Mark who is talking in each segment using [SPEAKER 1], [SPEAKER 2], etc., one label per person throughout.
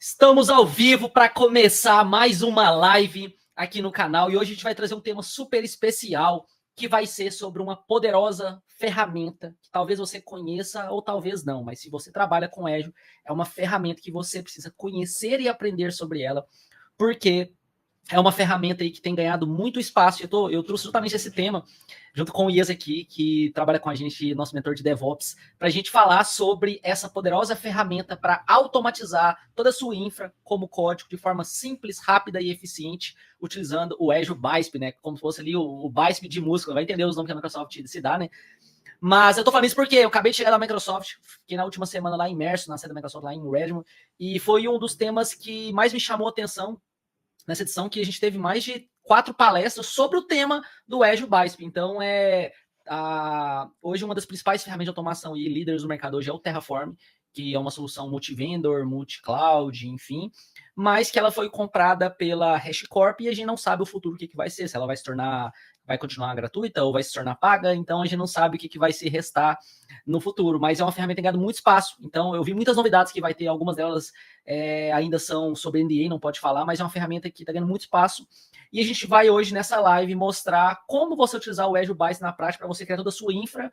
[SPEAKER 1] Estamos ao vivo para começar mais uma live aqui no canal e hoje a gente vai trazer um tema super especial que vai ser sobre uma poderosa ferramenta que talvez você conheça ou talvez não, mas se você trabalha com Azure, é uma ferramenta que você precisa conhecer e aprender sobre ela, porque é uma ferramenta aí que tem ganhado muito espaço. Eu trouxe justamente esse tema junto com o Ias aqui, que trabalha com a gente, nosso mentor de DevOps, para a gente falar sobre essa poderosa ferramenta para automatizar toda a sua infra como código de forma simples, rápida e eficiente, utilizando o Azure Bisp, né? Como se fosse ali o Bisp de música, vai entender os nomes que a Microsoft se dá, né? Mas eu tô falando isso porque eu acabei de chegar da Microsoft, fiquei na última semana lá imerso na sede da Microsoft, lá em Redmond, e foi um dos temas que mais me chamou a atenção nessa edição, que a gente teve mais de 4 palestras sobre o tema do Azure Bisp. Então, hoje uma das principais ferramentas de automação e líderes do mercado hoje é o Terraform, que é uma solução multi-vendor, multi-cloud, enfim, mas que ela foi comprada pela HashiCorp e a gente não sabe o futuro, o que vai ser, se ela vai continuar gratuita ou vai se tornar paga, então a gente não sabe o que vai se restar no futuro, mas é uma ferramenta que tem ganhado muito espaço. Então eu vi muitas novidades que vai ter, algumas delas ainda são sobre NDA, não pode falar, mas é uma ferramenta que está ganhando muito espaço. E a gente vai hoje nessa live mostrar como você utilizar o Azure Bisp na prática para você criar toda a sua infra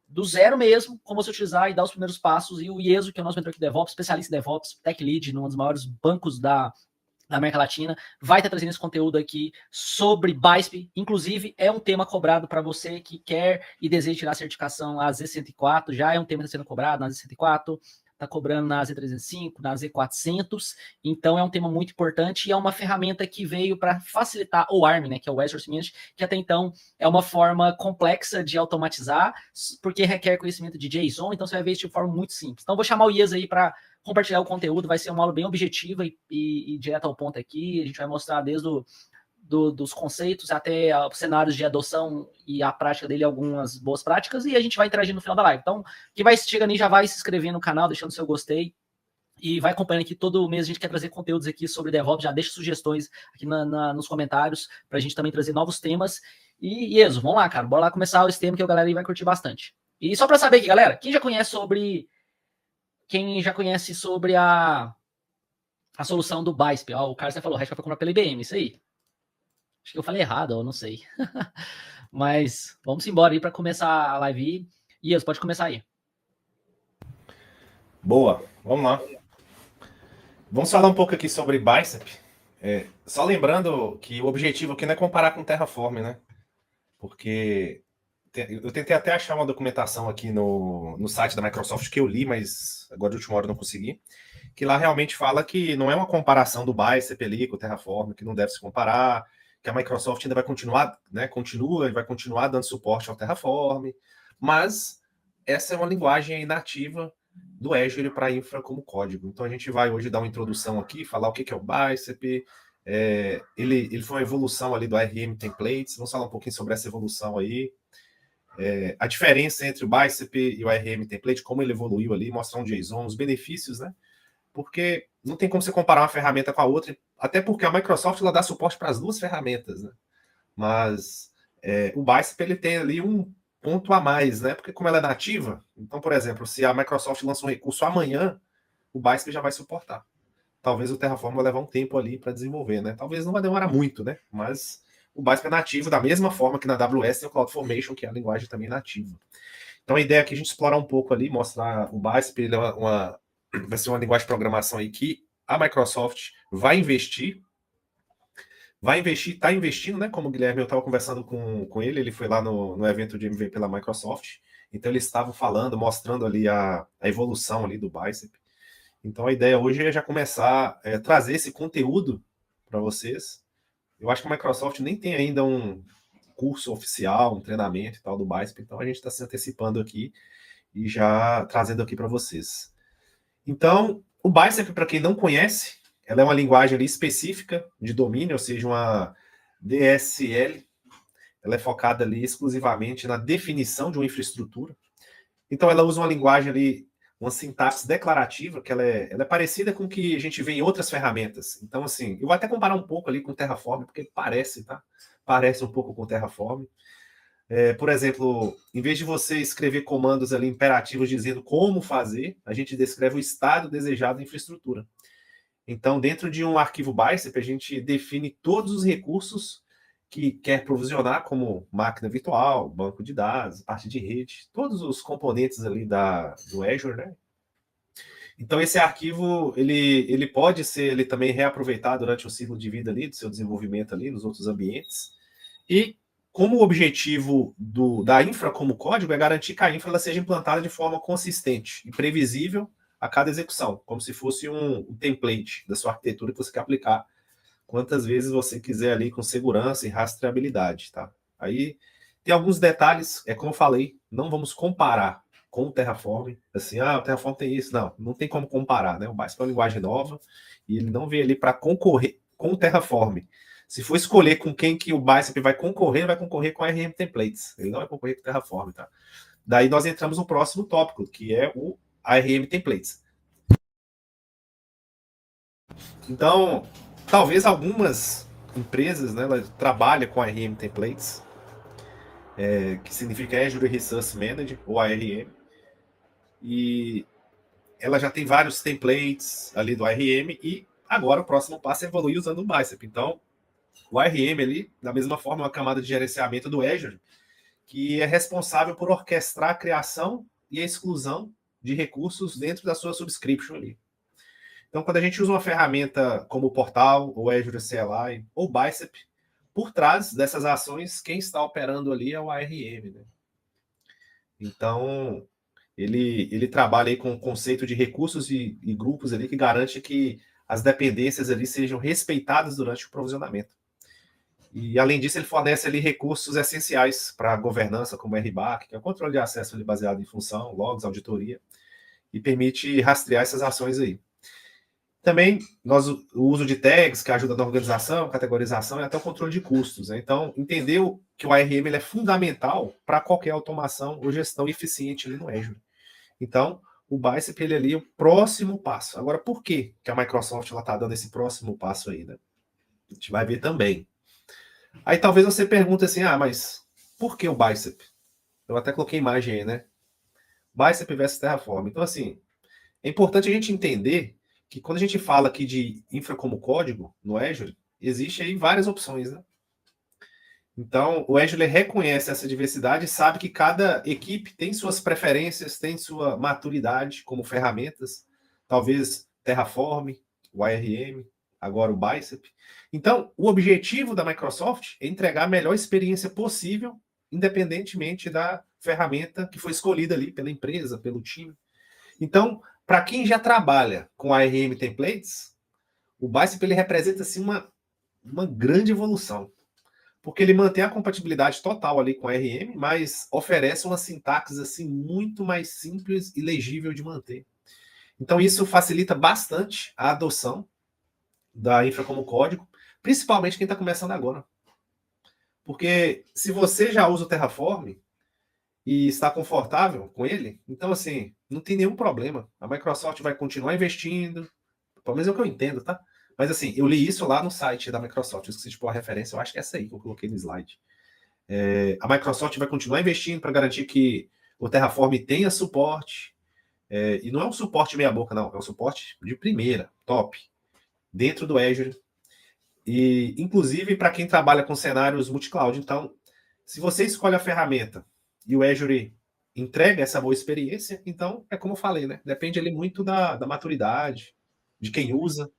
[SPEAKER 1] do zero mesmo, como você utilizar e dar os primeiros passos. E o Ieso, que é o nosso mentor aqui de DevOps, especialista em DevOps, Tech Lead, num dos maiores bancos da América Latina, vai estar trazendo esse conteúdo aqui sobre Bisp. Inclusive, é um tema cobrado para você que quer e deseja tirar a certificação a Z104, já é um tema que está sendo cobrado na Z104, está cobrando na Z305, na Z400, então é um tema muito importante e é uma ferramenta que veio para facilitar o ARM, né, que é o Azure Semantic, que até então é uma forma complexa de automatizar, porque requer conhecimento de JSON, então você vai ver isso de forma muito simples. Então vou chamar o Ias aí para compartilhar o conteúdo, vai ser uma aula bem objetiva e direto ao ponto aqui, a gente vai mostrar desde dos conceitos até cenários de adoção e a prática dele, algumas boas práticas, e a gente vai interagir no final da live. Então, quem vai chegando aí já vai se inscrever no canal, deixando seu gostei, e vai acompanhando aqui todo mês. A gente quer trazer conteúdos aqui sobre DevOps, já deixa sugestões aqui nos comentários, para a gente também trazer novos temas. E Enzo, vamos lá, cara, bora lá começar esse tema que a galera aí vai curtir bastante. E só para saber aqui, galera, quem já conhece sobre a solução do Bisp? Ó, o cara já falou, o resto foi comprar pela IBM, isso aí. Acho que eu falei errado, eu não sei. Mas vamos embora aí para começar a live. Ias, pode começar aí.
[SPEAKER 2] Boa, vamos lá. Vamos falar um pouco aqui sobre Bicep. Só lembrando que o objetivo aqui não é comparar com Terraform, né? Porque eu tentei até achar uma documentação aqui no site da Microsoft que eu li, mas agora de última hora eu não consegui. Que lá realmente fala que não é uma comparação do Bicep ali com o Terraform, que não deve se comparar, que a Microsoft ainda vai continuar, né? Vai continuar dando suporte ao Terraform, mas essa é uma linguagem nativa do Azure para infra como código. Então a gente vai hoje dar uma introdução aqui, falar o que é o Bicep. Ele foi uma evolução ali do ARM Templates. Vamos falar um pouquinho sobre essa evolução aí. A diferença entre o Bicep e o ARM Template, como ele evoluiu ali, mostrar um JSON, os benefícios, né? Porque não tem como você comparar uma ferramenta com a outra, até porque a Microsoft ela dá suporte para as duas ferramentas, né? Mas o Bicep ele tem ali um ponto a mais, né? Porque como ela é nativa, então, por exemplo, se a Microsoft lança um recurso amanhã, o Bicep já vai suportar. Talvez o Terraform vai levar um tempo ali para desenvolver, né? Talvez não vai demorar muito, né? Mas o Bicep é nativo da mesma forma que na AWS tem o CloudFormation, que é a linguagem também nativa. Então a ideia é que a gente explorar um pouco ali, mostrar o Bicep, ele vai ser uma linguagem de programação aí que a Microsoft vai investir, está investindo, né? Como o Guilherme, eu estava conversando com ele foi lá no evento de MVP pela Microsoft, então eles estavam falando, mostrando ali a evolução ali do Bicep. Então a ideia hoje é já começar a trazer esse conteúdo para vocês. Eu acho que a Microsoft nem tem ainda um curso oficial, um treinamento e tal do Bicep, então a gente está se antecipando aqui e já trazendo aqui para vocês. Então, o Bicep, para quem não conhece, ela é uma linguagem ali específica de domínio, ou seja, uma DSL. Ela é focada ali exclusivamente na definição de uma infraestrutura. Então, ela usa uma linguagem ali, uma sintaxe declarativa, que ela é parecida com o que a gente vê em outras ferramentas. Então, assim, eu vou até comparar um pouco ali com o Terraform, porque parece, tá? Parece um pouco com o Terraform. Por exemplo, em vez de você escrever comandos ali imperativos dizendo como fazer, a gente descreve o estado desejado da infraestrutura. Então, dentro de um arquivo Bicep, a gente define todos os recursos que quer provisionar, como máquina virtual, banco de dados, parte de rede, todos os componentes ali do Azure, né? Então, esse arquivo, ele pode ser ele também reaproveitado durante o ciclo de vida ali, do seu desenvolvimento ali, nos outros ambientes. E como o objetivo da infra como código é garantir que a infra ela seja implantada de forma consistente e previsível a cada execução, como se fosse um template da sua arquitetura que você quer aplicar quantas vezes você quiser ali com segurança e rastreabilidade, tá? Aí tem alguns detalhes, como eu falei, não vamos comparar com o Terraform, assim, o Terraform tem isso, não tem como comparar, né? O Bicep é uma linguagem nova e ele não veio ali para concorrer com o Terraform. Se for escolher com quem que o Bicep vai concorrer, ele vai concorrer com a RM Templates, ele não vai concorrer com o Terraform, tá? Daí nós entramos no próximo tópico, que é o ARM Templates. Então, talvez algumas empresas, né, ela trabalha com ARM Templates, que significa Azure Resource Manager, ou ARM, e ela já tem vários templates ali do ARM, e agora o próximo passo é evoluir usando o Bicep. Então, o ARM ali, da mesma forma, é uma camada de gerenciamento do Azure, que é responsável por orquestrar a criação e a exclusão de recursos dentro da sua subscription ali. Então, quando a gente usa uma ferramenta como o Portal, ou Azure CLI, ou Bicep, por trás dessas ações, quem está operando ali é o ARM, né? Então, ele trabalha aí com o conceito de recursos e grupos ali que garante que as dependências ali sejam respeitadas durante o provisionamento. E, além disso, ele fornece ali recursos essenciais para a governança, como o RBAC, que é o controle de acesso ali baseado em função, logs, auditoria, e permite rastrear essas ações aí. Também o uso de tags, que ajuda na organização, categorização e até o controle de custos, né? Então, entendeu que o ARM ele é fundamental para qualquer automação ou gestão eficiente ali no Azure. Então, o Bicep ele ali é o próximo passo. Agora, por que a Microsoft está dando esse próximo passo aí, né? A gente vai ver também. Aí talvez você pergunte assim, mas por que o Bicep? Eu até coloquei imagem aí, né? Bicep versus Terraform. Então, assim, é importante a gente entender que quando a gente fala aqui de infra como código no Azure, existe aí várias opções, né? Então, o Azure reconhece essa diversidade e sabe que cada equipe tem suas preferências, tem sua maturidade como ferramentas, talvez Terraform, o ARM, agora o Bicep. Então, o objetivo da Microsoft é entregar a melhor experiência possível, independentemente da ferramenta que foi escolhida ali pela empresa, pelo time. Então, para quem já trabalha com ARM Templates, o Bicep ele representa assim, uma grande evolução, porque ele mantém a compatibilidade total ali com ARM, mas oferece uma sintaxe assim, muito mais simples e legível de manter. Então, isso facilita bastante a adoção da infra como código, principalmente quem está começando agora. Porque se você já usa o Terraform e está confortável com ele, então, assim, não tem nenhum problema. A Microsoft vai continuar investindo, pelo menos é o que eu entendo, tá? Mas, assim, eu li isso lá no site da Microsoft, eu esqueci de pôr a referência, eu acho que é essa aí que eu coloquei no slide. A Microsoft vai continuar investindo para garantir que o Terraform tenha suporte, e não é um suporte meia boca, não, é um suporte de primeira, top, dentro do Azure, e inclusive para quem trabalha com cenários multi-cloud. Então, se você escolhe a ferramenta e o Azure entrega essa boa experiência, então é como eu falei, né? Depende ali muito da maturidade, de quem usa.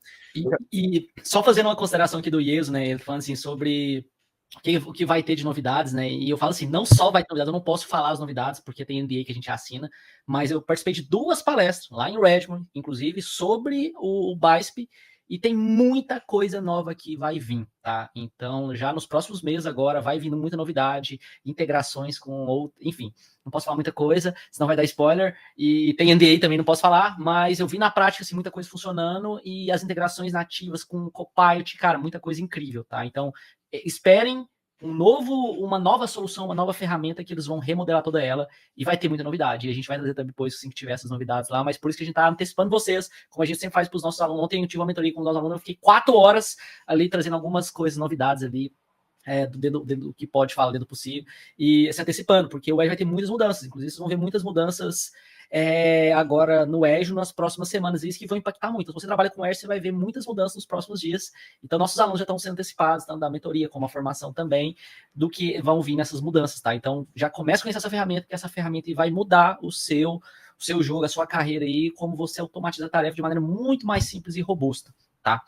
[SPEAKER 1] E só fazendo uma consideração aqui do Ieso, né? Ele falando assim sobre o que vai ter de novidades, né? E eu falo assim, não só vai ter novidades, eu não posso falar as novidades, porque tem NDA que a gente assina, mas eu participei de 2 palestras lá em Redmond, inclusive, sobre o Bicep, e tem muita coisa nova que vai vir, tá? Então, já nos próximos meses agora vai vindo muita novidade, integrações com outro, enfim, não posso falar muita coisa, senão vai dar spoiler, e tem NDA também, não posso falar, mas eu vi na prática, assim, muita coisa funcionando, e as integrações nativas com o Copilot, cara, muita coisa incrível, tá? Então, esperem uma nova solução, uma nova ferramenta que eles vão remodelar toda ela e vai ter muita novidade. E a gente vai trazer também depois, assim que tiver essas novidades lá, mas por isso que a gente está antecipando vocês, como a gente sempre faz para os nossos alunos. Ontem eu tive uma mentoria com os nossos alunos, eu fiquei 4 horas ali trazendo algumas coisas, novidades ali. Do que pode falar dentro do possível e se antecipando, porque o Edge vai ter muitas mudanças, inclusive vocês vão ver muitas mudanças agora no Edge nas próximas semanas, e isso que vão impactar muito. Então, se você trabalha com Edge, você vai ver muitas mudanças nos próximos dias. Então, nossos alunos já estão sendo antecipados, tanto da mentoria como a formação também, do que vão vir nessas mudanças, tá? Então, já começa a conhecer essa ferramenta, porque essa ferramenta vai mudar o seu jogo, a sua carreira aí, como você automatiza a tarefa de maneira muito mais simples e robusta, tá?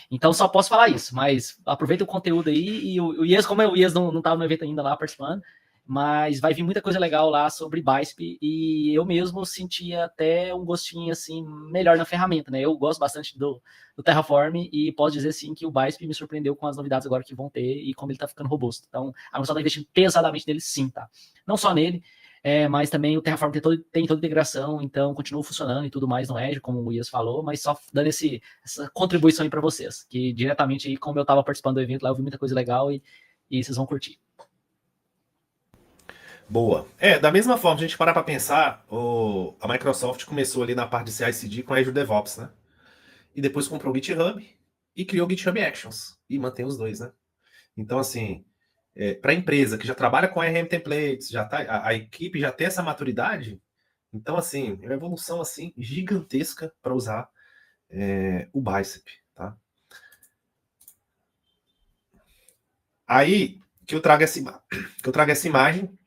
[SPEAKER 1] Então, só posso falar isso, mas aproveita o conteúdo aí, e o Ias, como o Ias não estava no evento ainda lá participando, mas vai vir muita coisa legal lá sobre BICEP, e eu mesmo sentia até um gostinho assim melhor na ferramenta, né? Eu gosto bastante do Terraform e posso dizer sim que o BICEP me surpreendeu com as novidades agora que vão ter e como ele tá ficando robusto. Então, a Microsoft tá investindo pesadamente nele sim, tá? Não só nele, mas também o Terraform tem toda a integração, então continua funcionando e tudo mais no Edge, como o Ias falou, mas só dando essa contribuição aí para vocês, que diretamente aí, como eu estava participando do evento lá, eu vi muita coisa legal e vocês vão curtir.
[SPEAKER 2] Boa. Da mesma forma, a gente parar para pensar, a Microsoft começou ali na parte de CI/CD com a Azure DevOps, né? E depois comprou o GitHub e criou o GitHub Actions. E mantém os dois, né? Então, assim, para a empresa que já trabalha com RM templates, já tá, a equipe já tem essa maturidade, então, assim, é uma evolução assim, gigantesca para usar o Bicep, tá? Aí que eu trago essa imagem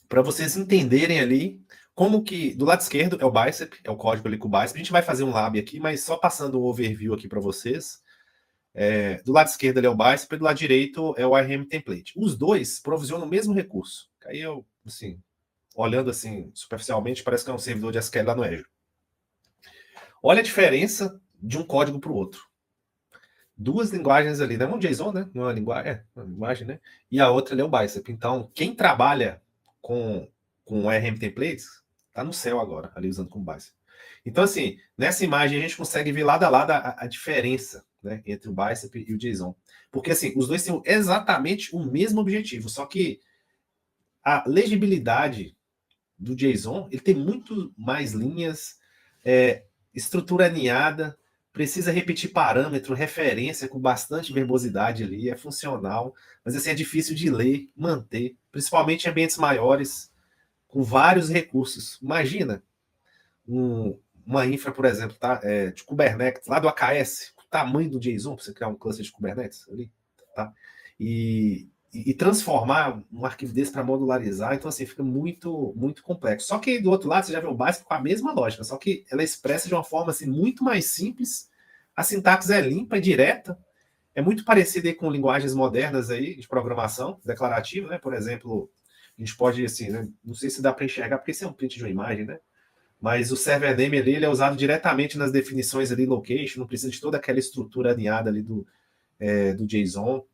[SPEAKER 2] para vocês entenderem ali como que do lado esquerdo é o Bicep, é o código ali com o Bicep. A gente vai fazer um lab aqui, mas só passando um overview aqui para vocês. Do lado esquerdo ali é o Bicep, e do lado direito é o RM template. Os dois provisionam o mesmo recurso. Aí eu, assim, olhando assim superficialmente, parece que é um servidor de SQL lá no Azure. Olha a diferença de um código para o outro. Duas linguagens ali, né? Um JSON, né? Não é uma linguagem, uma linguagem, né? E a outra ali é o Bicep. Então, quem trabalha com RM templates tá no céu agora, ali usando com Bicep. Então, assim, nessa imagem a gente consegue ver lado a lado a diferença, né, entre o Bicep e o JSON. Porque, assim, os dois têm exatamente o mesmo objetivo, só que a legibilidade do JSON, ele tem muito mais linhas, estrutura alinhada, precisa repetir parâmetro, referência com bastante verbosidade ali, é funcional, mas assim é difícil de ler, manter, principalmente em ambientes maiores, com vários recursos. Imagina uma infra, por exemplo, tá, de Kubernetes, lá do AKS, o tamanho do JSON para você criar um cluster de Kubernetes ali, tá? E transformar um arquivo desse para modularizar, então assim, fica muito, muito complexo. Só que do outro lado, você já vê o Bicep com a mesma lógica, só que ela é expressa de uma forma assim, muito mais simples, a sintaxe é limpa e direta, é muito parecida com linguagens modernas aí de programação declarativa, né? Por exemplo, a gente pode, assim, né? Não sei se dá para enxergar, porque esse é um print de uma imagem, né? Mas o server name ali, ele é usado diretamente nas definições ali, location, não precisa de toda aquela estrutura alinhada ali do JSON,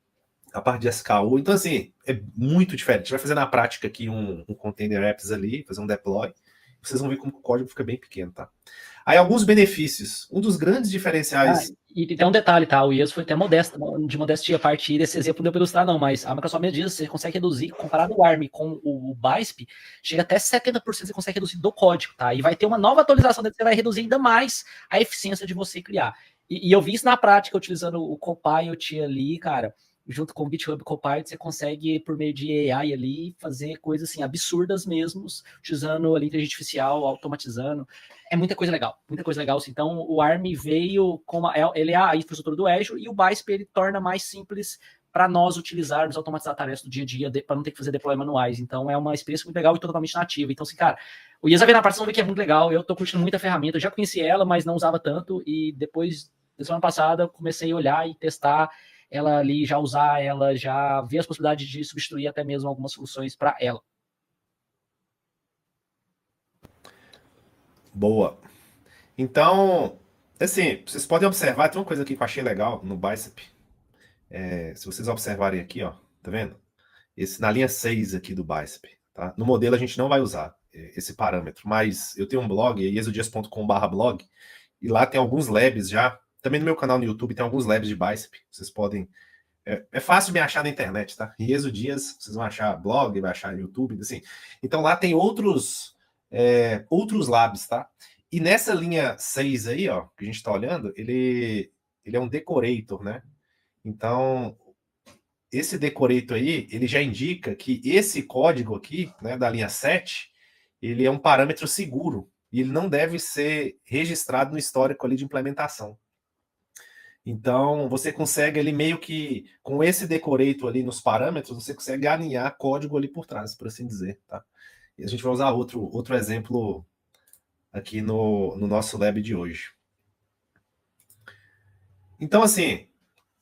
[SPEAKER 2] a parte de SKU. Então, assim, é muito diferente. A gente vai fazer na prática aqui um container apps ali, fazer um deploy. Vocês vão ver como o código fica bem pequeno, tá? Aí, alguns benefícios. Um dos grandes diferenciais...
[SPEAKER 1] E tem um detalhe, tá? O Ias foi até modesto, de modéstia a partir desse exemplo, não deu para ilustrar, não, mas a Microsoft mesmo diz, você consegue reduzir, comparado o ARM com o Bicep, chega até 70% você consegue reduzir do código, tá? E vai ter uma nova atualização dele, você vai reduzir ainda mais a eficiência de você criar. E eu vi isso na prática, utilizando o Copilot ali, cara, junto com o GitHub Copilot, você consegue, por meio de AI ali, fazer coisas assim, absurdas mesmo, utilizando a inteligência artificial, automatizando. É muita coisa legal, muita coisa legal. Então, o ARM veio com ele é a infraestrutura do Azure, e o Bicep ele torna mais simples para nós utilizarmos, automatizar tarefas do dia a dia, para não ter que fazer deploy manuais. Então, é uma experiência muito legal e totalmente nativa. Então, assim, cara, o Ias vai ver na parte, vocês vão ver que é muito legal. Eu tô curtindo muita ferramenta, eu já conheci ela, mas não usava tanto, e depois, da semana passada, comecei a olhar e testar ela ali, já usar ela, já ver as possibilidades de substituir até mesmo algumas soluções para ela.
[SPEAKER 2] Boa. Então, Assim, vocês podem observar, tem uma coisa aqui que eu achei legal no Bicep. Se vocês observarem aqui, ó, tá vendo? Na linha 6 aqui do Bicep, tá? No modelo a gente não vai usar esse parâmetro, mas eu tenho um blog, exodias.com/blog, e lá tem alguns labs já. Também no meu canal no YouTube tem alguns labs de Bicep. Vocês podem. É fácil me achar na internet, tá? Ieso Dias, vocês vão achar blog, vai achar YouTube, assim. Então lá tem outros labs, tá? E nessa linha 6 aí, ó, que a gente tá olhando, ele é um decorator, né? Então, esse decorator aí, ele já indica que esse código aqui, né, da linha 7, ele é um parâmetro seguro e ele não deve ser registrado no histórico ali de implementação. Então, você consegue ali meio que, com esse decorator ali nos parâmetros, você consegue alinhar código ali por trás, por assim dizer, tá? E a gente vai usar outro exemplo aqui no nosso lab de hoje. Então, assim,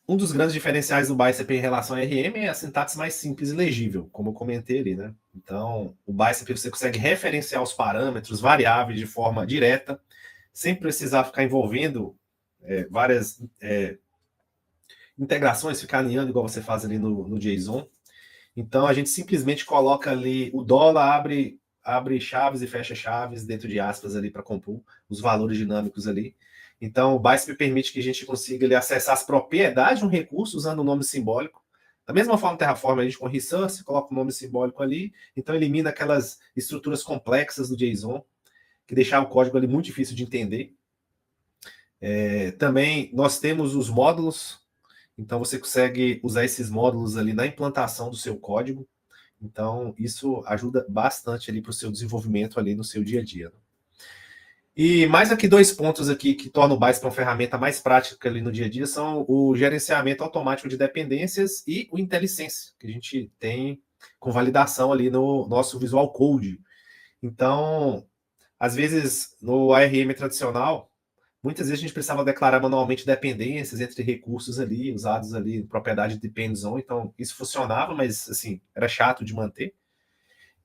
[SPEAKER 2] um dos grandes diferenciais do Bicep em relação ao RM é a sintaxe mais simples e legível, como eu comentei ali, né? Então, o Bicep você consegue referenciar os parâmetros variáveis de forma direta, sem precisar ficar envolvendo várias integrações, ficar alinhando igual você faz ali no JSON. Então, a gente simplesmente coloca ali o dólar, abre chaves e fecha chaves dentro de aspas ali para compor os valores dinâmicos ali. Então, o Bicep permite que a gente consiga ali, acessar as propriedades de um recurso usando o nome simbólico. Da mesma forma, Terraform, a gente com resource coloca o nome simbólico ali, então elimina aquelas estruturas complexas do JSON, que deixava o código ali muito difícil de entender. Também nós temos os módulos, então você consegue usar esses módulos ali na implantação do seu código. Então, isso ajuda bastante ali para o seu desenvolvimento ali no seu dia a dia. E mais aqui 2 pontos aqui que tornam o Bicep uma ferramenta mais prática ali no dia a dia são o gerenciamento automático de dependências e o IntelliSense, que a gente tem com validação ali no nosso Visual Code. Então, às vezes, no ARM tradicional, muitas vezes a gente precisava declarar manualmente dependências entre recursos ali, usados ali, propriedade depends on. Então, isso funcionava, mas, assim, era chato de manter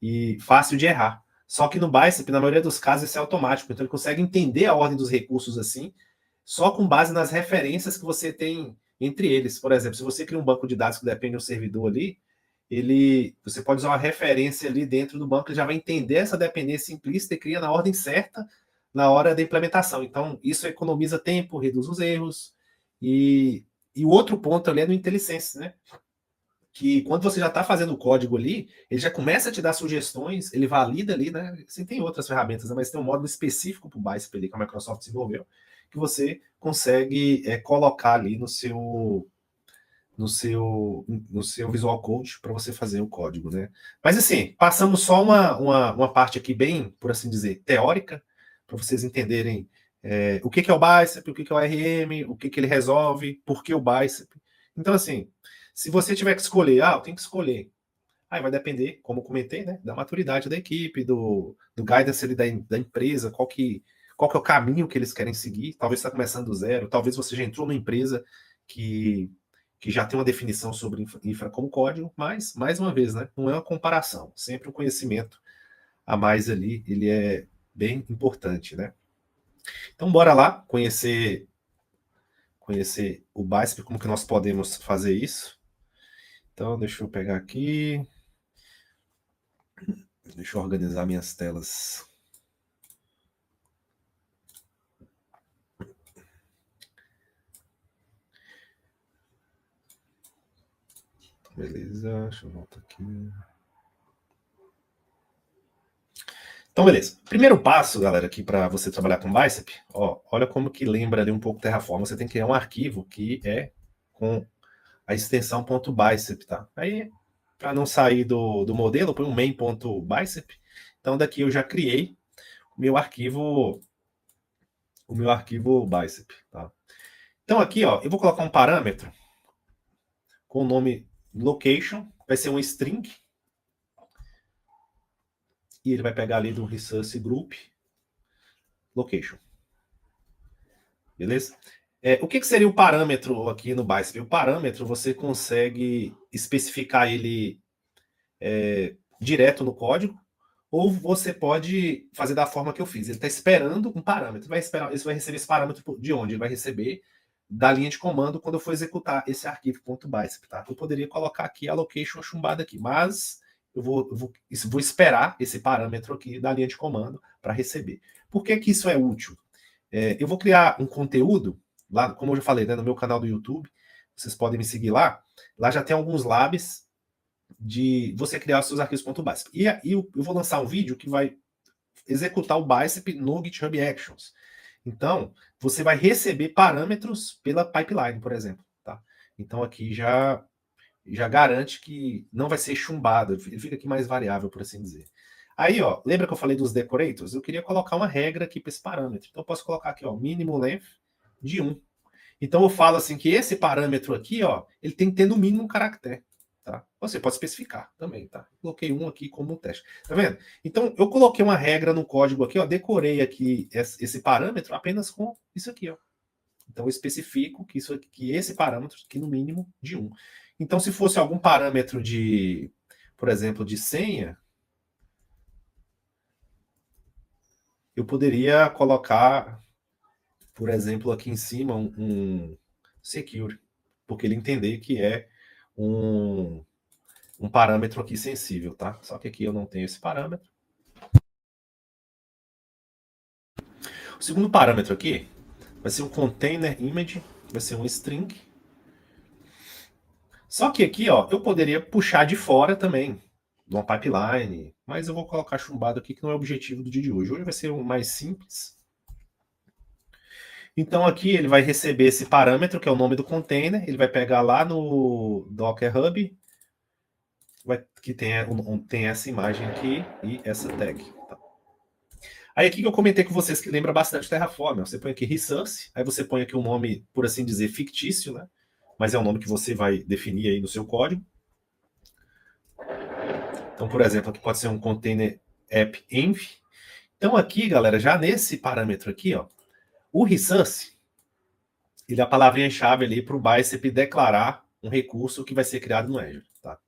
[SPEAKER 2] e fácil de errar. Só que no Bicep, na maioria dos casos, isso é automático. Então, ele consegue entender a ordem dos recursos assim, só com base nas referências que você tem entre eles. Por exemplo, se você cria um banco de dados que depende de um servidor ali, você pode usar uma referência ali dentro do banco, ele já vai entender essa dependência implícita e cria na ordem certa na hora da implementação. Então, isso economiza tempo, reduz os erros. E o outro ponto ali é no IntelliSense, né? Que quando você já está fazendo o código ali, ele já começa a te dar sugestões, ele valida ali, né? Assim, tem outras ferramentas, né? Mas tem um módulo específico para o Bicep ali que a Microsoft desenvolveu, que você consegue colocar ali no seu Visual Code para você fazer o código, né? Mas assim, passamos só uma parte aqui bem, por assim dizer, teórica, para vocês entenderem o que é o Bicep, o que é o RM, o que ele resolve, por que o Bicep. Então, assim, se você tiver que escolher, eu tenho que escolher. Aí vai depender, como eu comentei, né, da maturidade da equipe, do guidance ali da empresa, qual que é o caminho que eles querem seguir. Talvez você está começando do zero, talvez você já entrou numa empresa que já tem uma definição sobre infra como código, mas, mais uma vez, né, não é uma comparação. Sempre o conhecimento a mais ali, ele é bem importante, né? Então, bora lá conhecer o Bicep, como que nós podemos fazer isso. Então, deixa eu pegar aqui. Deixa eu organizar minhas telas. Beleza, deixa eu voltar aqui. Então, beleza. Primeiro passo, galera, aqui para você trabalhar com Bicep, olha como que lembra ali um pouco Terraform. Você tem que criar um arquivo que é com a extensão .bicep, tá? Aí, para não sair do modelo, eu ponho um main.bicep. Então, daqui eu já criei o meu arquivo bicep, tá? Então, aqui, eu vou colocar um parâmetro com o nome location, vai ser um string, e ele vai pegar ali do resource group location. Beleza? O que seria o parâmetro aqui no Bicep? O parâmetro você consegue especificar ele direto no código, ou você pode fazer da forma que eu fiz. Ele está esperando um parâmetro. Vai esperar, ele vai receber esse parâmetro de onde? Ele vai receber da linha de comando quando eu for executar esse arquivo .bicep, tá? Eu poderia colocar aqui a location chumbada aqui, mas eu vou esperar esse parâmetro aqui da linha de comando para receber. Por que que isso é útil? Eu vou criar um conteúdo, lá, como eu já falei, né, no meu canal do YouTube, vocês podem me seguir lá. Lá já tem alguns labs de você criar os seus arquivos .bicep. E eu vou lançar um vídeo que vai executar o bicep no GitHub Actions. Então, você vai receber parâmetros pela pipeline, por exemplo. Tá? Então, aqui já garante que não vai ser chumbado, ele fica aqui mais variável, por assim dizer. Aí, ó, lembra que eu falei dos decorators? Eu queria colocar uma regra aqui para esse parâmetro. Então, eu posso colocar aqui, ó, mínimo length de 1. Então, eu falo assim que esse parâmetro aqui, ó, ele tem que ter no mínimo um caractere. Tá? Você pode especificar também, tá? Coloquei um aqui como um teste. Tá vendo? Então, eu coloquei uma regra no código aqui, ó, decorei aqui esse parâmetro apenas com isso aqui, ó. Então, eu especifico que esse parâmetro aqui no mínimo de 1. Então, se fosse algum parâmetro de, por exemplo, de senha, eu poderia colocar, por exemplo, aqui em cima um secure, porque ele entender que é um parâmetro aqui sensível, tá? Só que aqui eu não tenho esse parâmetro. O segundo parâmetro aqui vai ser um container image, vai ser um string. Só que aqui, ó, eu poderia puxar de fora também, de uma pipeline, mas eu vou colocar chumbado aqui, que não é o objetivo do dia de hoje. Hoje vai ser o mais simples. Então aqui ele vai receber esse parâmetro, que é o nome do container, ele vai pegar lá no Docker Hub, que tem essa imagem aqui e essa tag. Tá? Aí aqui que eu comentei com vocês que lembra bastante Terraform. Você põe aqui resource, aí você põe aqui um nome, por assim dizer, fictício, né? Mas é um nome que você vai definir aí no seu código. Então, por exemplo, aqui pode ser um container app env. Então aqui, galera, já nesse parâmetro aqui, ó, o resource, ele é a palavrinha-chave ali para o bicep declarar um recurso que vai ser criado no Azure. Tá?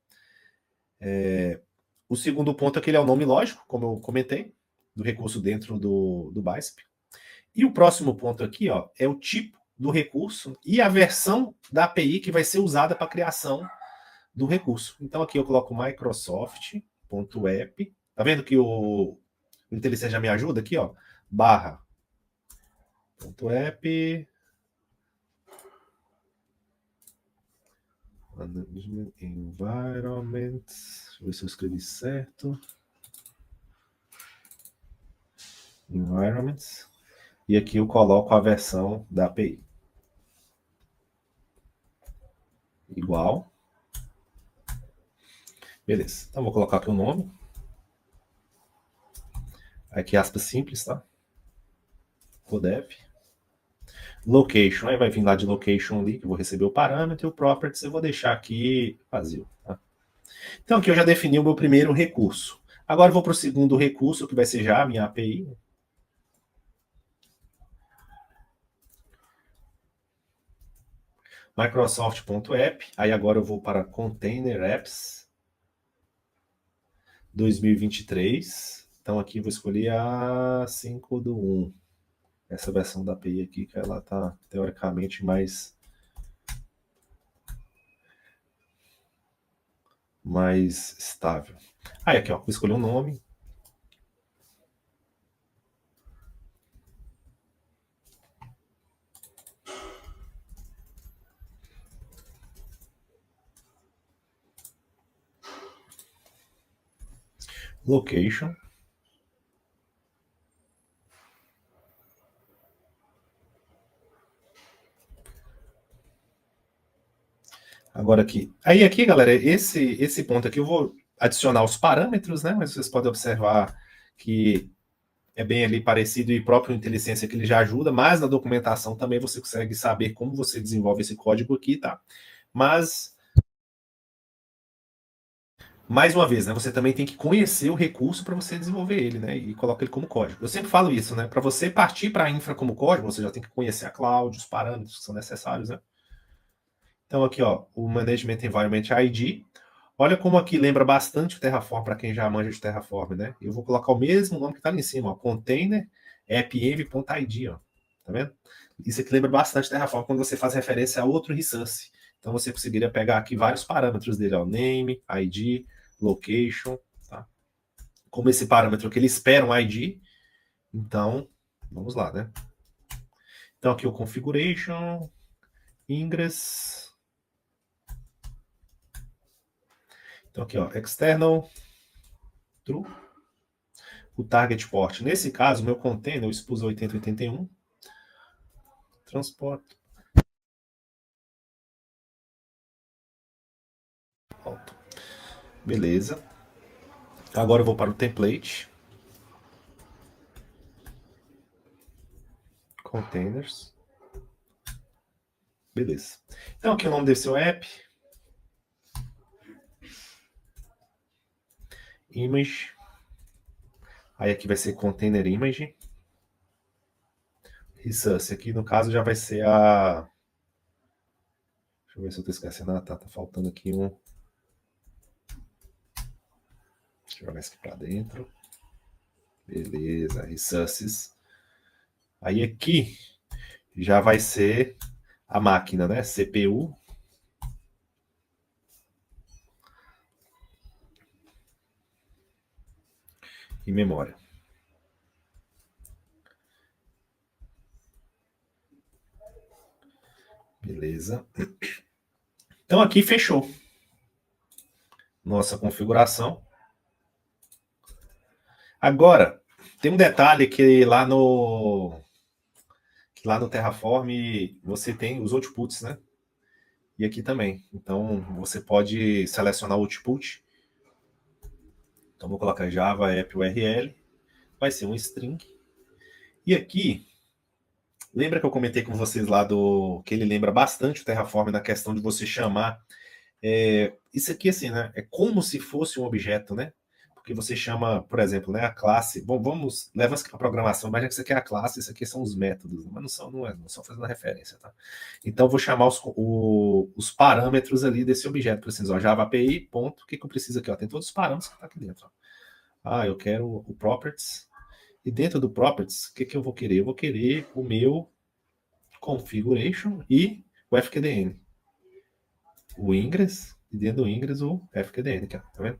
[SPEAKER 2] O segundo ponto aqui é o nome lógico, como eu comentei, do recurso dentro do bicep. E o próximo ponto aqui, ó, é o tipo do recurso e a versão da API que vai ser usada para a criação do recurso. Então aqui eu coloco Microsoft.app. Tá vendo que o IntelliSense já me ajuda aqui, ó? /app Management Environment. Deixa eu ver se eu escrevi certo. Environments. E aqui eu coloco a versão da API. Igual. Beleza. Então vou colocar aqui o nome. Aqui aspas simples, tá? Codev. Location, aí vai vir lá de location ali, que eu vou receber o parâmetro, e o properties eu vou deixar aqui vazio. Tá? Então aqui eu já defini o meu primeiro recurso. Agora eu vou para o segundo recurso, que vai ser já a minha API. Microsoft.app, aí agora eu vou para Container Apps 2023. Então aqui eu vou escolher a 5/1. Essa versão da API aqui, que ela está teoricamente mais estável. Aí aqui, ó, vou escolher um nome. Location. Agora aqui. Aí aqui, galera, esse ponto aqui eu vou adicionar os parâmetros, né? Mas vocês podem observar que é bem ali parecido e próprio IntelliSense que ele já ajuda, mas na documentação também você consegue saber como você desenvolve esse código aqui, tá? Mas, mais uma vez, né? Você também tem que conhecer o recurso para você desenvolver ele, né? E colocar ele como código. Eu sempre falo isso, né? Para você partir para a infra como código, você já tem que conhecer a cloud, os parâmetros que são necessários, né? Então aqui, ó, o Management Environment ID. Olha como aqui lembra bastante o Terraform para quem já manja de Terraform, né? Eu vou colocar o mesmo nome que está ali em cima, ó, container appm.id, ó. Tá vendo? Isso aqui lembra bastante Terraform quando você faz referência a outro resource. Então você conseguiria pegar aqui vários parâmetros dele, ó, name, ID, location, tá? Como esse parâmetro que ele espera um ID, então vamos lá, né? Então aqui o configuration, ingress. Então aqui, ó, external, true. O target port. Nesse caso, o meu container, eu expus 8081. Transporte. Alto. Beleza. Agora eu vou para o template. Containers. Beleza. Então aqui o nome desse seu app. Image. Aí aqui vai ser container image. Resource aqui, no caso, já vai ser a... Deixa eu ver se eu estou esquecendo. Ah, tá faltando aqui um... Deixa eu jogar isso aqui para dentro. Beleza, resources. Aí aqui já vai ser a máquina, né? CPU. E memória. Beleza. Então aqui fechou nossa configuração. Agora, tem um detalhe que lá no Terraform você tem os outputs, né? E aqui também. Então você pode selecionar o output. Então vou colocar Java app URL. Vai ser um string. E aqui, lembra que eu comentei com vocês lá que ele lembra bastante o Terraform na questão de você chamar. Isso aqui, assim, né? É como se fosse um objeto, né? Porque você chama, por exemplo, né, a classe. Bom, leva isso aqui para a programação, imagina que isso aqui é a classe, isso aqui são os métodos, mas não são fazendo referência, tá? Então eu vou chamar os parâmetros ali desse objeto. Por exemplo, ó, Java API, ponto. O que eu preciso aqui? Ó, tem todos os parâmetros que estão aqui dentro. Ó. Ah, eu quero o properties. E dentro do properties, o que eu vou querer? Eu vou querer o meu configuration e o FQDN. O ingress, e dentro do ingress o FQDN, aqui, ó, tá vendo?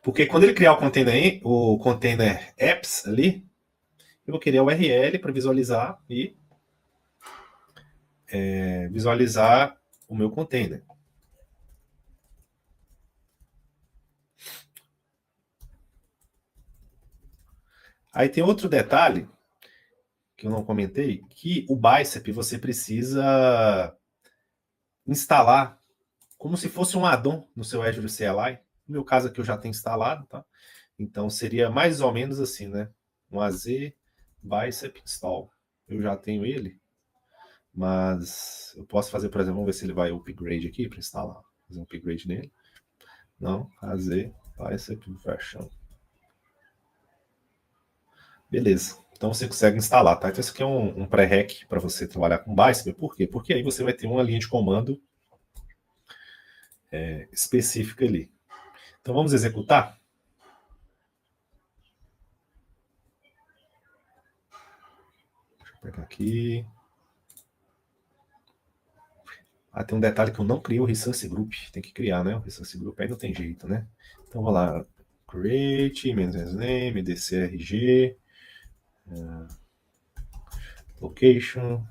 [SPEAKER 2] Porque quando ele criar o container apps ali, eu vou querer a URL para visualizar e visualizar o meu container. Aí tem outro detalhe que eu não comentei, que o Bicep você precisa instalar como se fosse um add-on no seu Azure CLI. No meu caso aqui eu já tenho instalado, tá? Então seria mais ou menos assim, né? Um AZ Bicep install. Eu já tenho ele, mas eu posso fazer, por exemplo, vamos ver se ele vai upgrade aqui para instalar. Fazer um upgrade nele. Não, AZ Bicep version. Beleza. Então você consegue instalar, tá? Então esse aqui é um pré-rec para você trabalhar com Bicep. Por quê? Porque aí você vai ter uma linha de comando específica ali. Então vamos executar? Deixa eu pegar aqui. Ah, tem um detalhe que eu não criei o Resource Group. Tem que criar, né? O Resource Group aí não tem jeito, né? Então vou lá. Create, name, dcrg, location.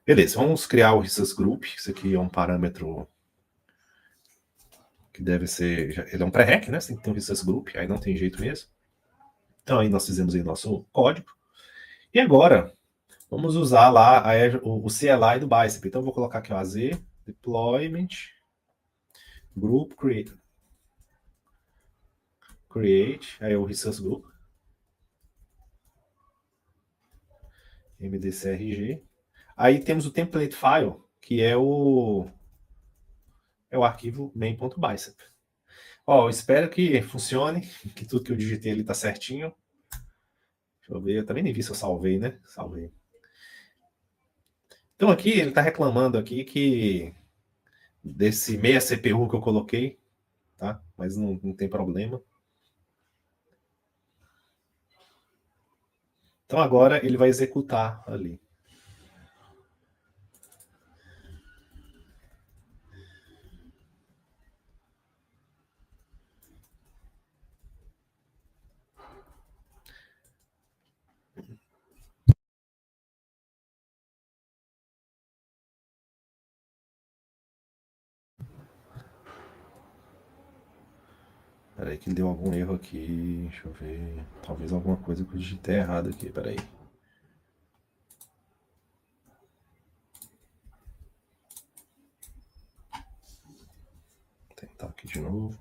[SPEAKER 2] Beleza, vamos criar o Resource Group. Isso aqui é um parâmetro que deve ser. Ele é um pré-rec, né? Você tem que ter um Resource Group, aí não tem jeito mesmo. Então aí nós fizemos aí nosso código. E agora, vamos usar lá o CLI do Bicep. Então eu vou colocar aqui o AZ, deployment, group create, aí o resource group, mdcrg. Aí temos o template file, que é o arquivo main.bicep. Ó, eu espero que funcione, que tudo que eu digitei ali tá certinho. Deixa eu ver, eu também nem vi se eu salvei, né? Salvei. Então aqui ele está reclamando aqui que desse meia CPU que eu coloquei, tá? Mas não tem problema. Então agora ele vai executar ali. Peraí que deu algum erro aqui. Deixa eu ver. Talvez alguma coisa que eu digitei errado aqui. Peraí. Vou tentar aqui de novo.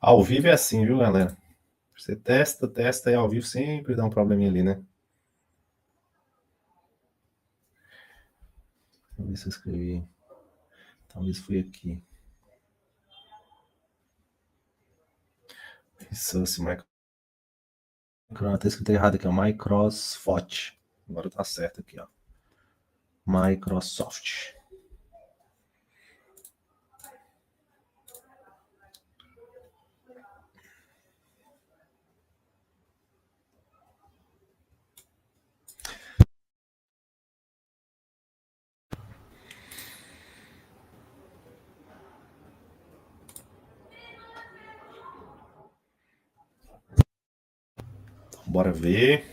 [SPEAKER 2] Ao vivo é assim, viu, galera? Você testa e ao vivo sempre dá um probleminha ali, né? Vamos ver se eu escrevi. Talvez foi aqui. Resource Micro. Tá escrito errado aqui, ó. Microsoft. Agora tá certo aqui, ó. Microsoft. Bora ver.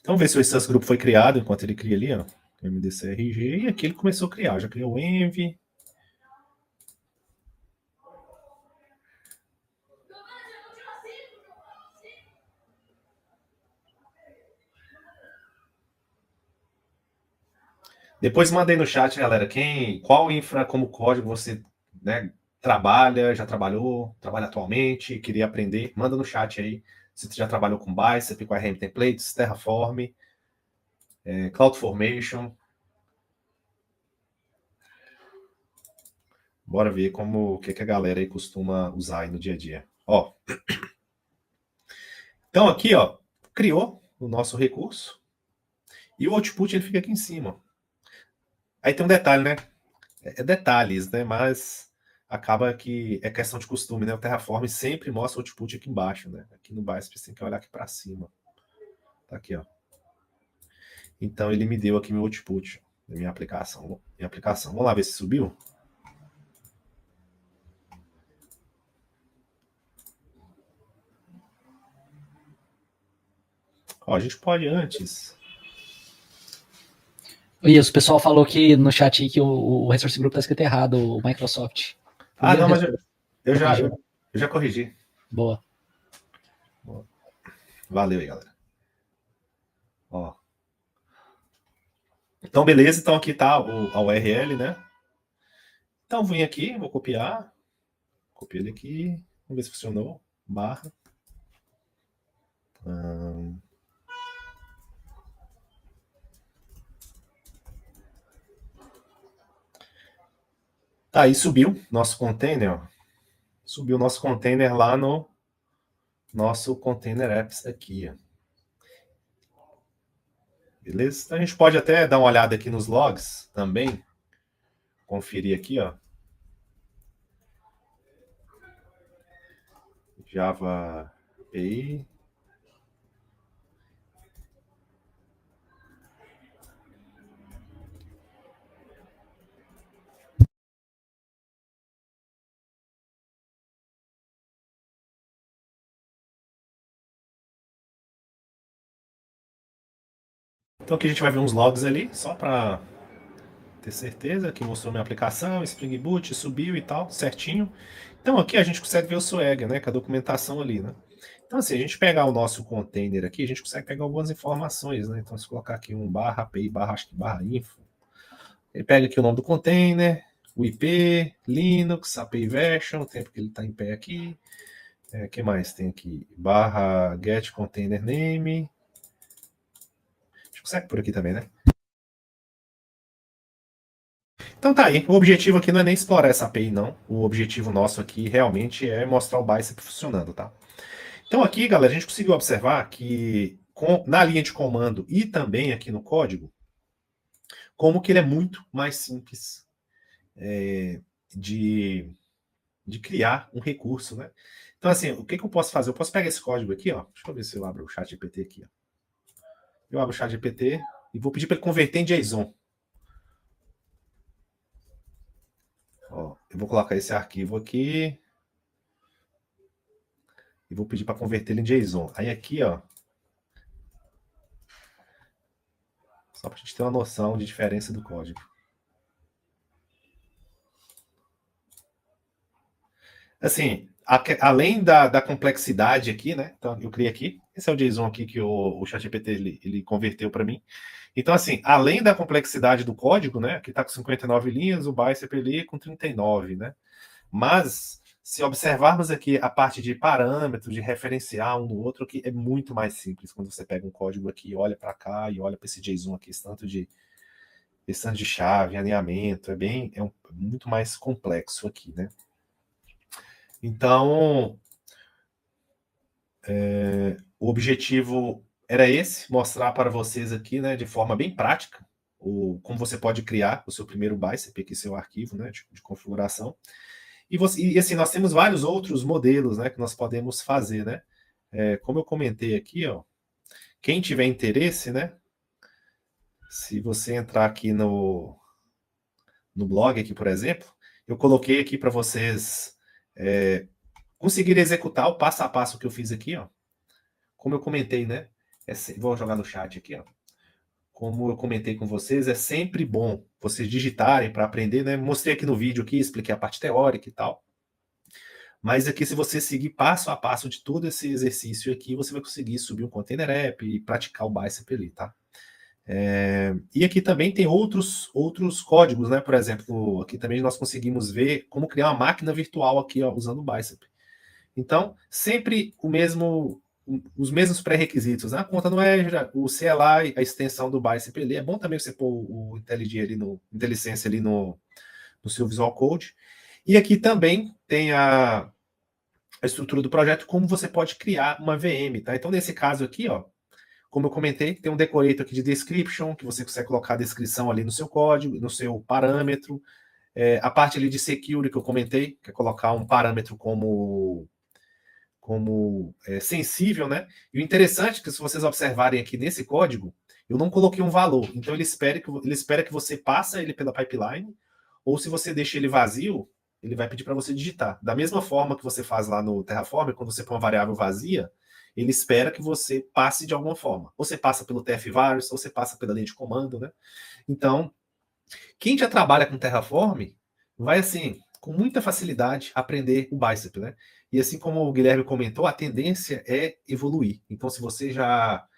[SPEAKER 2] Então, vamos ver se o Instance Group foi criado enquanto ele cria ali, ó. MDCRG. E aqui ele começou a criar. Já criou o Envy. Depois mandei no chat, galera, qual infra como código você, né, trabalha, já trabalhou, trabalha atualmente, queria aprender, manda no chat aí. Se você já trabalhou com Bicep, com RM Templates, Terraform, CloudFormation. Bora ver o que a galera aí costuma usar aí no dia a dia. Ó. Então aqui, ó, criou o nosso recurso e o output ele fica aqui em cima. Aí tem um detalhe, né? Detalhes, né? Mas acaba que é questão de costume, né? O Terraform sempre mostra o output aqui embaixo, né? Aqui no Bicep você tem que olhar aqui para cima. Tá aqui, ó. Então ele me deu aqui meu output da minha aplicação. Vamos lá ver se subiu. Ó, a gente pode antes.
[SPEAKER 1] Isso, o pessoal falou que no chat aí que o Resource Group tá escrito errado, o Microsoft.
[SPEAKER 2] Não, mas eu já corrigi.
[SPEAKER 1] Boa.
[SPEAKER 2] Valeu aí, galera. Ó. Então, beleza. Então aqui tá a URL, né? Então vim aqui, vou copiar. Copiei ele aqui. Vamos ver se funcionou. Barra. Tá, aí subiu nosso container, ó. Subiu nosso container lá no nosso container apps aqui, ó. Beleza? Então a gente pode até dar uma olhada aqui nos logs também. Conferir aqui, ó. Java API. Então aqui a gente vai ver uns logs ali, só para ter certeza que mostrou minha aplicação, Spring Boot, subiu e tal, certinho. Então aqui a gente consegue ver o Swagger, né, com a documentação ali, né. Então assim, a gente pegar o nosso container aqui, a gente consegue pegar algumas informações, né. Então se colocar aqui um barra API, acho que barra info, ele pega aqui o nome do container, o IP, Linux, API version, o tempo que ele está em pé aqui. O que mais tem aqui? Barra get container name. A gente consegue por aqui também, né? Então tá aí, o objetivo aqui não é nem explorar essa API não, o objetivo nosso aqui realmente é mostrar o Bicep funcionando, tá? Então aqui, galera, a gente conseguiu observar que na linha de comando e também aqui no código, como que ele é muito mais simples de criar um recurso, né? Então assim, o que eu posso fazer? Eu posso pegar esse código aqui, ó, deixa eu ver se eu abro o ChatGPT aqui, ó. Eu abro o ChatGPT e vou pedir para ele converter em JSON. Ó, eu vou colocar esse arquivo aqui e vou pedir para converter ele em JSON. Aí aqui, ó, só para a gente ter uma noção de diferença do código. Assim, além da complexidade aqui, né? Então, eu criei aqui. Esse é o JSON aqui que o ChatGPT ele converteu para mim. Então, assim, além da complexidade do código, né? Que está com 59 linhas, o Bicep ali com 39, né? Mas, se observarmos aqui a parte de parâmetros, de referenciar um no outro, aqui é muito mais simples quando você pega um código aqui, olha para cá e olha para esse JSON aqui, esse tanto de chave, alinhamento, muito mais complexo aqui, né? Então, o objetivo era esse, mostrar para vocês aqui, né, de forma bem prática, como você pode criar o seu primeiro Bicep, aqui seu arquivo, né, de configuração. E assim, nós temos vários outros modelos, né, que nós podemos fazer, né? Como eu comentei aqui, ó, quem tiver interesse, né, se você entrar aqui no blog aqui, por exemplo, eu coloquei aqui para vocês conseguirem executar o passo a passo que eu fiz aqui, ó. Como eu comentei, né? Vou jogar no chat aqui, ó. Como eu comentei com vocês, é sempre bom vocês digitarem para aprender, né? Mostrei aqui no vídeo aqui, expliquei a parte teórica e tal. Mas aqui, se você seguir passo a passo de todo esse exercício aqui, você vai conseguir subir um container app e praticar o Bicep ali, tá? E aqui também tem outros códigos, né? Por exemplo, aqui também nós conseguimos ver como criar uma máquina virtual aqui, ó, usando o Bicep. Então, sempre os mesmos pré-requisitos. Né? A conta não é o CLI, a extensão do Bicep ali. É bom também você pôr o IntelliJ ali IntelliSense ali no seu Visual Code. E aqui também tem a estrutura do projeto, como você pode criar uma VM, tá? Então, nesse caso aqui, ó, como eu comentei, tem um decorator aqui de description, que você consegue colocar a descrição ali no seu código, no seu parâmetro. A parte ali de security que eu comentei, que é colocar um parâmetro como sensível, né? E o interessante é que se vocês observarem aqui nesse código, eu não coloquei um valor. Então ele espera que você passa ele pela pipeline, ou se você deixa ele vazio, ele vai pedir para você digitar. Da mesma forma que você faz lá no Terraform, quando você põe uma variável vazia, ele espera que você passe de alguma forma. Ou você passa pelo TF-Various, ou você passa pela linha de comando, né? Então, quem já trabalha com Terraform vai, assim, com muita facilidade aprender o Bicep, né? E assim como o Guilherme comentou, a tendência é evoluir. Então, se você já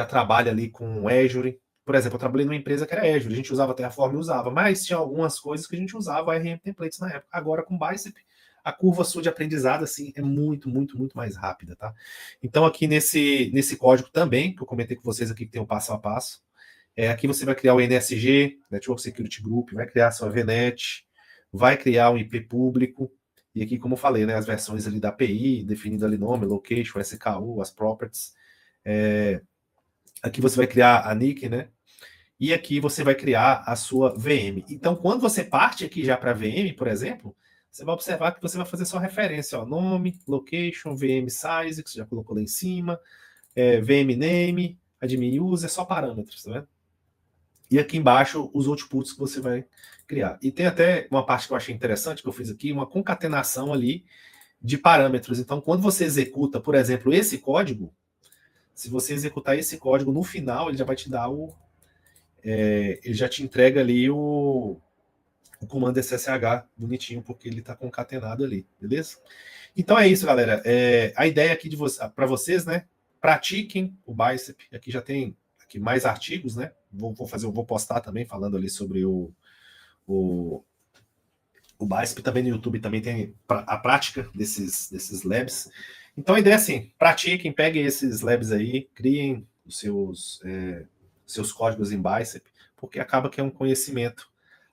[SPEAKER 2] trabalha ali com Azure, por exemplo, eu trabalhei numa empresa que era Azure, a gente usava Terraform e usava, mas tinha algumas coisas que a gente usava RM Templates na época. Agora, com Bicep, a curva sua de aprendizado, assim, é muito, muito, muito mais rápida, tá? Então, aqui nesse código também, que eu comentei com vocês aqui, que tem o passo a passo, aqui você vai criar o NSG, Network Security Group, vai criar a sua VNet, vai criar um IP público, e aqui, como eu falei, né, as versões ali da API, definindo ali nome, location, SKU, as properties. Aqui você vai criar a NIC, né? E aqui você vai criar a sua VM. Então, quando você parte aqui já para a VM, por exemplo, você vai observar que você vai fazer só referência, ó, nome, location, VM size, que você já colocou lá em cima, VM name, admin user, só parâmetros, tá vendo? E aqui embaixo, os outputs que você vai criar. E tem até uma parte que eu achei interessante, que eu fiz aqui, uma concatenação ali de parâmetros. Então, quando você executa, por exemplo, esse código, se você executar esse código, no final, ele já vai te dar ele já te entrega ali o comando SSH bonitinho, porque ele está concatenado ali, beleza? Então é isso, galera. A ideia aqui para vocês, né? Pratiquem o Bicep. Aqui já tem mais artigos, né? Vou postar também falando ali sobre o Bicep. Também no YouTube também tem a prática desses labs. Então a ideia é assim: pratiquem, peguem esses labs aí, criem os seus códigos em Bicep, porque acaba que é um conhecimento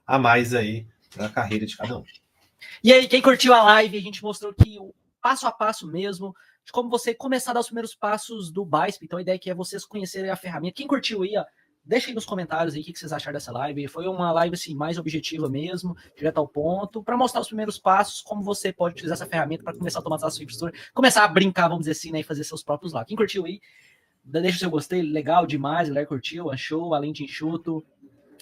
[SPEAKER 2] a mais aí na carreira de cada um.
[SPEAKER 1] E aí, quem curtiu a live, a gente mostrou que o passo a passo mesmo, de como você começar a dar os primeiros passos do BICEP. Então a ideia aqui é vocês conhecerem a ferramenta. Quem curtiu aí, ó, deixa aí nos comentários aí o que vocês acharam dessa live. Foi uma live assim, mais objetiva mesmo, direto ao ponto, para mostrar os primeiros passos, como você pode utilizar essa ferramenta para começar a automatizar a sua infraestrutura, começar a brincar, vamos dizer assim, né, e fazer seus próprios lá. Quem curtiu aí, deixa o seu gostei, legal demais, a galera curtiu, achou, além de enxuto,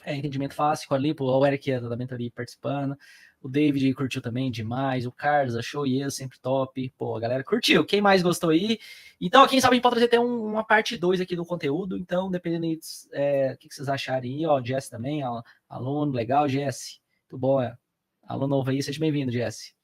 [SPEAKER 1] entendimento fácil ali, pô, o Eric da mentoria participando, o David curtiu também demais, o Carlos achou e sempre top, pô, a galera curtiu, quem mais gostou aí? Então, quem sabe a gente pode trazer até uma parte 2 aqui do conteúdo, então, dependendo aí, o que vocês acharem aí, ó, o Jesse também, ó, aluno, legal, Jesse, muito bom, aluno novo aí, seja bem-vindo, Jesse.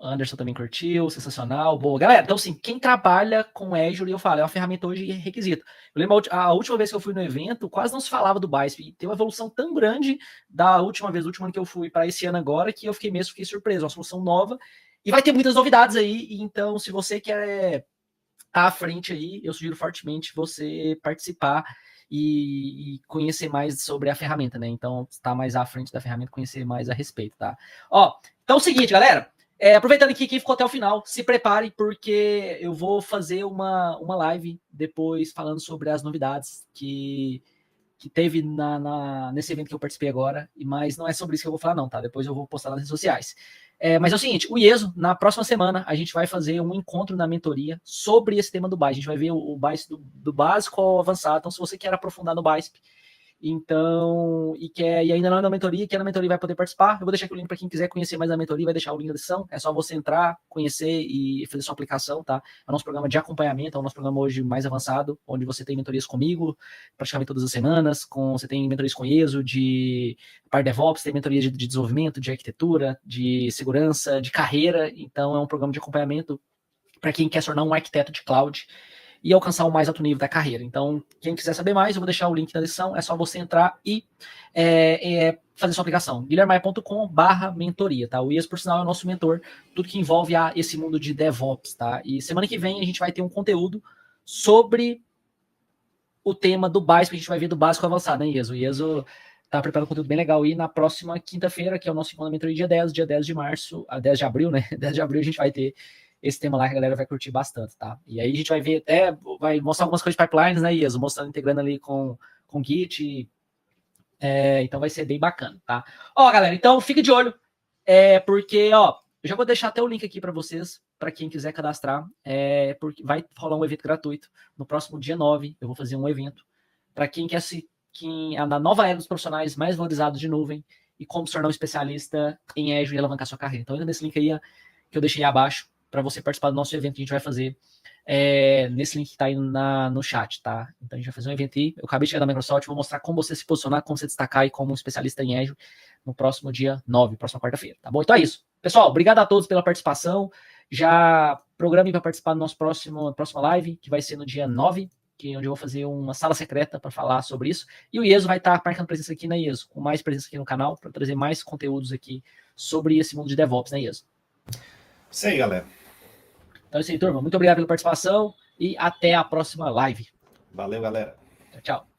[SPEAKER 1] Anderson também curtiu, sensacional, boa. Galera, então assim, quem trabalha com Azure, eu falo, é uma ferramenta hoje requisito. Eu lembro a última vez que eu fui no evento, quase não se falava do BICEP, e tem uma evolução tão grande da última vez, do último ano que eu fui para esse ano agora, que eu fiquei surpreso, uma solução nova, e vai ter muitas novidades aí, então se você quer estar à frente aí, eu sugiro fortemente você participar e conhecer mais sobre a ferramenta, né? Então, estar mais à frente da ferramenta, conhecer mais a respeito, tá? Ó, então é o seguinte, galera, aproveitando aqui quem ficou até o final, se prepare, porque eu vou fazer uma live depois falando sobre as novidades que teve nesse evento que eu participei agora, mas não é sobre isso que eu vou falar não, tá? Depois eu vou postar nas redes sociais. Mas é o seguinte, o IESO, na próxima semana, a gente vai fazer um encontro na mentoria sobre esse tema do BICEP. A gente vai ver o BICEP do básico ao avançado. Então, se você quer aprofundar no BICEP, então, e ainda não é na mentoria, quer na mentoria vai poder participar. Eu vou deixar aqui o link para quem quiser conhecer mais da mentoria, vai deixar o link na descrição. É só você entrar, conhecer e fazer sua aplicação, tá? É o nosso programa de acompanhamento, é o nosso programa hoje mais avançado, onde você tem mentorias comigo, praticamente todas as semanas, você tem mentorias com IESO, de parte DevOps, tem mentorias de desenvolvimento, de arquitetura, de segurança, de carreira. Então, é um programa de acompanhamento para quem quer se tornar um arquiteto de cloud e alcançar o mais alto nível da carreira. Então, quem quiser saber mais, eu vou deixar o link na descrição, é só você entrar e fazer sua aplicação. guilhermaia.com/mentoria, tá? O IES, por sinal, é o nosso mentor, tudo que envolve esse mundo de DevOps, tá? E semana que vem a gente vai ter um conteúdo sobre o tema do BICEP, a gente vai ver do básico ao avançado, né, IES? O IES tá preparando um conteúdo bem legal aí na próxima quinta-feira, que é o nosso encontro da mentoria, dia 10 de março, a 10 de abril, né? 10 de abril a gente vai ter esse tema lá que a galera vai curtir bastante, tá? E aí a gente vai ver vai mostrar algumas coisas de pipelines, né, IESO? Mostrando, integrando ali com Git. Então vai ser bem bacana, tá? Ó, galera, então fique de olho, porque, ó, eu já vou deixar até o link aqui para vocês, para quem quiser cadastrar, porque vai rolar um evento gratuito. No próximo dia 9, eu vou fazer um evento para quem quer na nova era dos profissionais mais valorizados de nuvem e como se tornar um especialista em Azure e alavancar sua carreira. Então, entra nesse link aí que eu deixei aí abaixo para você participar do nosso evento que a gente vai fazer nesse link que está aí no chat, tá? Então, a gente vai fazer um evento aí. Eu acabei de chegar da Microsoft, vou mostrar como você se posicionar, como você destacar aí como um especialista em Azure no próximo dia 9, próxima quarta-feira, tá bom? Então é isso. Pessoal, obrigado a todos pela participação. Já programe para participar do nosso próxima live, que vai ser no dia 9, onde eu vou fazer uma sala secreta para falar sobre isso. E o IESO vai estar marcando presença aqui na IESO, com mais presença aqui no canal, para trazer mais conteúdos aqui sobre esse mundo de DevOps, né, IESO?
[SPEAKER 2] Isso aí, galera.
[SPEAKER 1] Então é isso aí, turma. Muito obrigado pela participação e até a próxima live.
[SPEAKER 2] Valeu, galera.
[SPEAKER 1] Tchau.